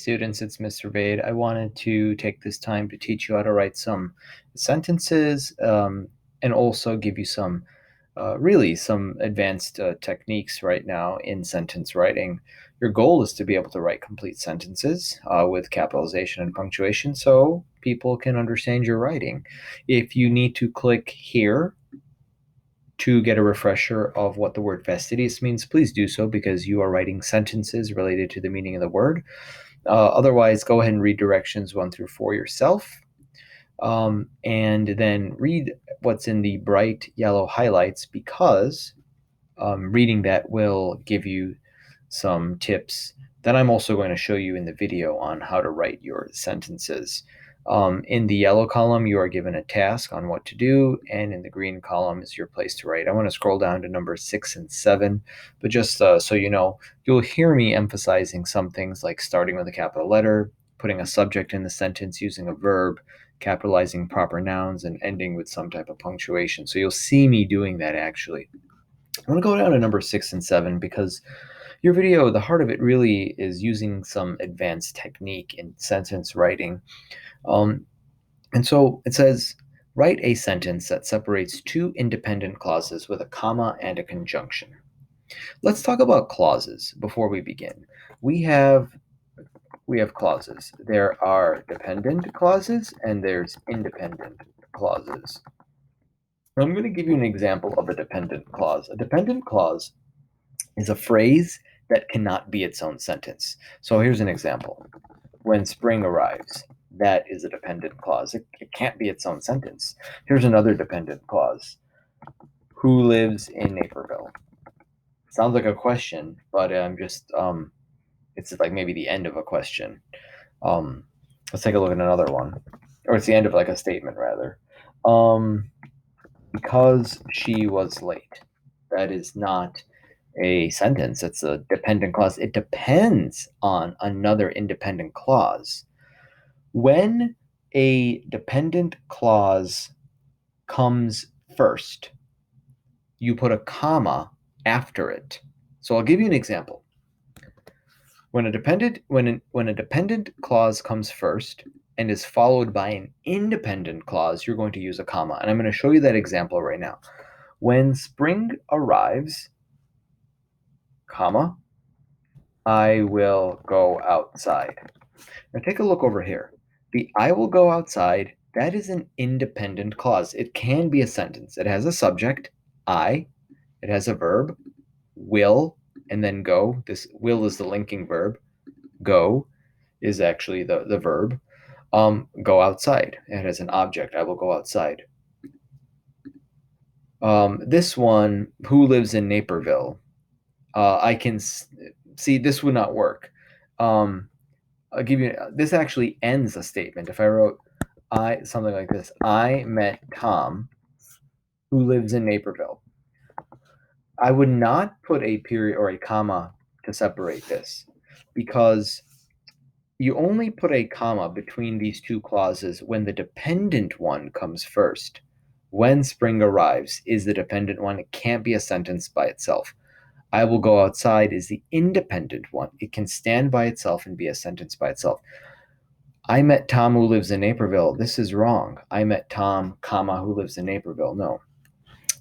students, it's Mr. Vade. I wanted to take this time to teach you how to write some sentences and also give you some some advanced techniques right now in sentence writing. Your goal is to be able to write complete sentences with capitalization and punctuation so people can understand your writing. If you need to click here to get a refresher of what the word fastidious means, please do so because you are writing sentences related to the meaning of the word. Otherwise, go ahead and read directions 1 through 4 yourself. And then read what's in the bright yellow highlights because reading that will give you some tips that I'm also going to show you in the video on how to write your sentences. In the yellow column, you are given a task on what to do, and in the green column is your place to write. I want to scroll down to numbers 6 and 7, but just so you know, you'll hear me emphasizing some things like starting with a capital letter, putting a subject in the sentence using a verb, capitalizing proper nouns, and ending with some type of punctuation. So you'll see me doing that actually. I want to go down to number 6 and 7 because your video, the heart of it really is using some advanced technique in sentence writing. And so it says, write a sentence that separates two independent clauses with a comma and a conjunction. Let's talk about clauses before we begin. We have clauses. There are dependent clauses and there's independent clauses. I'm going to give you an example of a dependent clause. A dependent clause is a phrase that cannot be its own sentence. So here's an example. When spring arrives, that is a dependent clause. It can't be its own sentence. Here's another dependent clause. Who lives in Naperville? Sounds like a question, but it's like maybe the end of a question. Let's take a look at another one. Or it's the end of like a statement rather. Because she was late. That is not a sentence. It's a dependent clause. It depends on another independent clause. When a dependent clause comes first, you put a comma after it. So I'll give you an example. When a dependent clause comes first and is followed by an independent clause, you're going to use a comma. And I'm going to show you that example right now. When spring arrives, comma, I will go outside. Now take a look over here. The I will go outside, that is an independent clause. It can be a sentence. It has a subject, I. It has a verb, will, and then go. This will is the linking verb. Go is actually the verb. Go outside. It has an object. I will go outside. This one, who lives in Naperville? I can see this would not work. I'll give you, this actually ends a statement. If I wrote something like this, I met Tom, who lives in Naperville. I would not put a period or a comma to separate this because you only put a comma between these two clauses when the dependent one comes first. When spring arrives is the dependent one. It can't be a sentence by itself. I will go outside is the independent one. It can stand by itself and be a sentence by itself. I met Tom who lives in Naperville. This is wrong. I met Tom, comma, who lives in Naperville. No.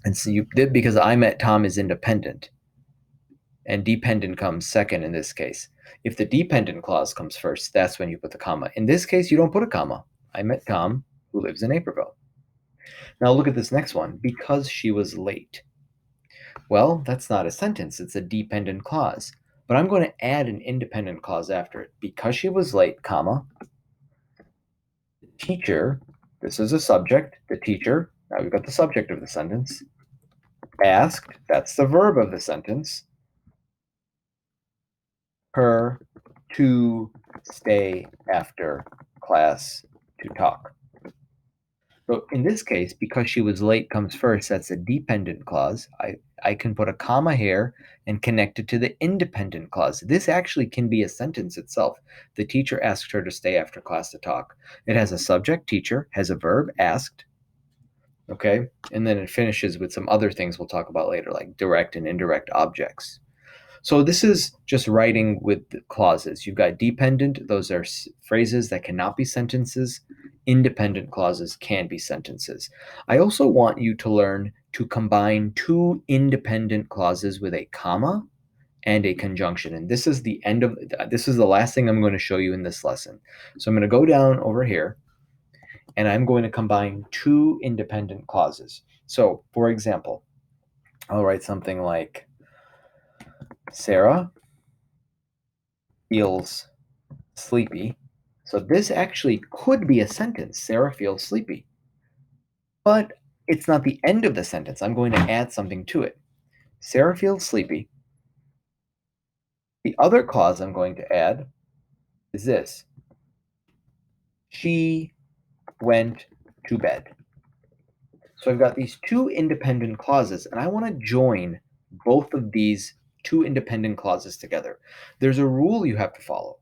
And so you did because I met Tom is independent. And dependent comes second in this case. If the dependent clause comes first, that's when you put the comma. In this case, you don't put a comma. I met Tom who lives in Naperville. Now look at this next one. Because she was late. Well, that's not a sentence. It's a dependent clause. But I'm going to add an independent clause after it. Because she was late, comma. The teacher, this is a subject, the teacher. Now we've got the subject of the sentence. Asked, that's the verb of the sentence. Her to stay after class to talk. So in this case, because she was late comes first, that's a dependent clause. I can put a comma here and connect it to the independent clause. This actually can be a sentence itself. The teacher asked her to stay after class to talk. It has a subject, teacher, has a verb, asked. Okay, and then it finishes with some other things we'll talk about later, like direct and indirect objects. So this is just writing with clauses. You've got dependent, those are phrases that cannot be sentences. Independent clauses can be sentences. I also want you to learn to combine two independent clauses with a comma and a conjunction. And this is the last thing I'm going to show you in this lesson. So I'm going to go down over here and I'm going to combine two independent clauses. So for example, I'll write something like Sarah feels sleepy. So this actually could be a sentence. Sarah feels sleepy. But it's not the end of the sentence. I'm going to add something to it. Sarah feels sleepy. The other clause I'm going to add is this. She went to bed. So I've got these two independent clauses, and I want to join both of these two independent clauses together. There's a rule you have to follow.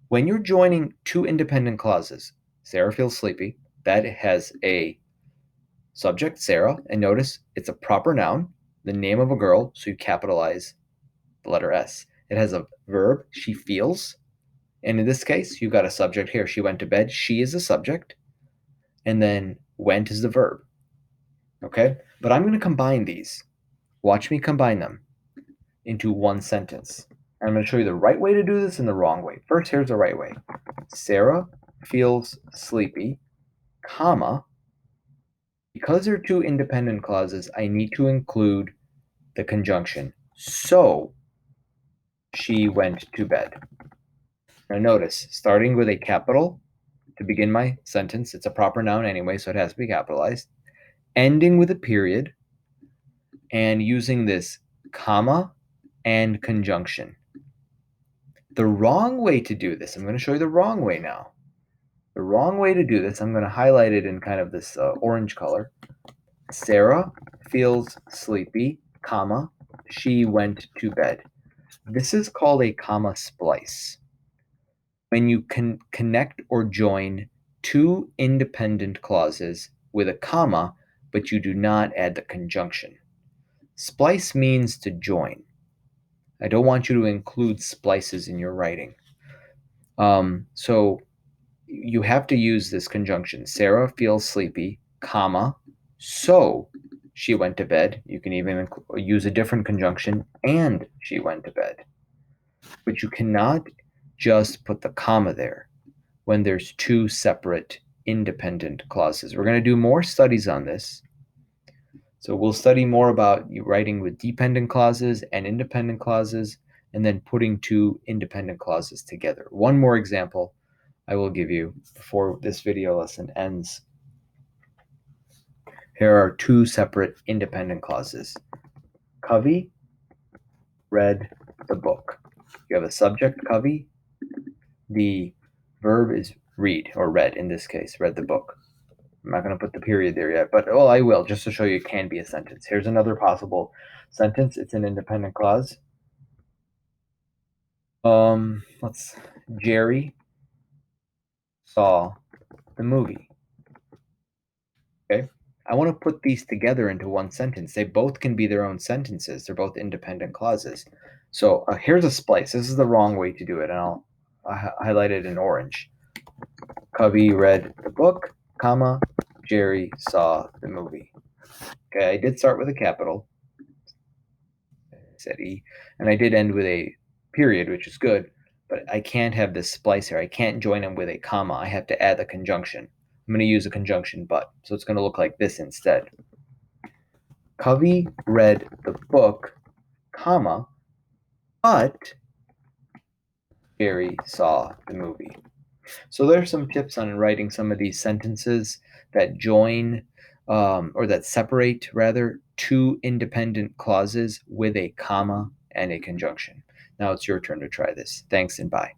When you're joining two independent clauses, Sarah feels sleepy, that has a subject, Sarah, and notice it's a proper noun, the name of a girl, so you capitalize the letter S. It has a verb, she feels, and in this case, you've got a subject here. She went to bed, she is the subject, and then went is the verb. Okay? But I'm going to combine these. Watch me combine them into one sentence. And I'm going to show you the right way to do this and the wrong way. First, here's the right way. Sarah feels sleepy, comma, because they're two independent clauses, I need to include the conjunction. So she went to bed. Now notice, starting with a capital to begin my sentence, it's a proper noun anyway, so it has to be capitalized, ending with a period, and using this comma and conjunction. The wrong way to do this, I'm going to show you the wrong way now. The wrong way to do this, I'm going to highlight it in kind of this orange color. Sarah feels sleepy, comma, she went to bed. This is called a comma splice. When you can connect or join two independent clauses with a comma, but you do not add the conjunction. Splice means to join. I don't want you to include splices in your writing. So you have to use this conjunction. Sarah feels sleepy, comma, so she went to bed. You can even use a different conjunction, and she went to bed. But you cannot just put the comma there when there's two separate independent clauses. We're going to do more studies on this. So we'll study more about you writing with dependent clauses and independent clauses, and then putting two independent clauses together. One more example I will give you before this video lesson ends. Here are two separate independent clauses. Kavi read the book. You have a subject, Kavi. The verb is read, or read in this case, read the book. I'm not going to put the period there yet, but well, I will, just to show you it can be a sentence. Here's another possible sentence. It's an independent clause. Jerry saw the movie. Okay. I want to put these together into one sentence. They both can be their own sentences. They're both independent clauses. So here's a splice. This is the wrong way to do it, and I'll highlight it in orange. Cubby read the book, comma, Jerry saw the movie. Okay, I did start with a capital. I said E, and I did end with a period, which is good, but I can't have this splice here. I can't join them with a comma. I have to add a conjunction. I'm going to use a conjunction but, so it's going to look like this instead. Covey read the book, comma, but Jerry saw the movie. So there's some tips on writing some of these sentences that join or that separate rather two independent clauses with a comma and a conjunction. Now it's your turn to try this. Thanks and bye.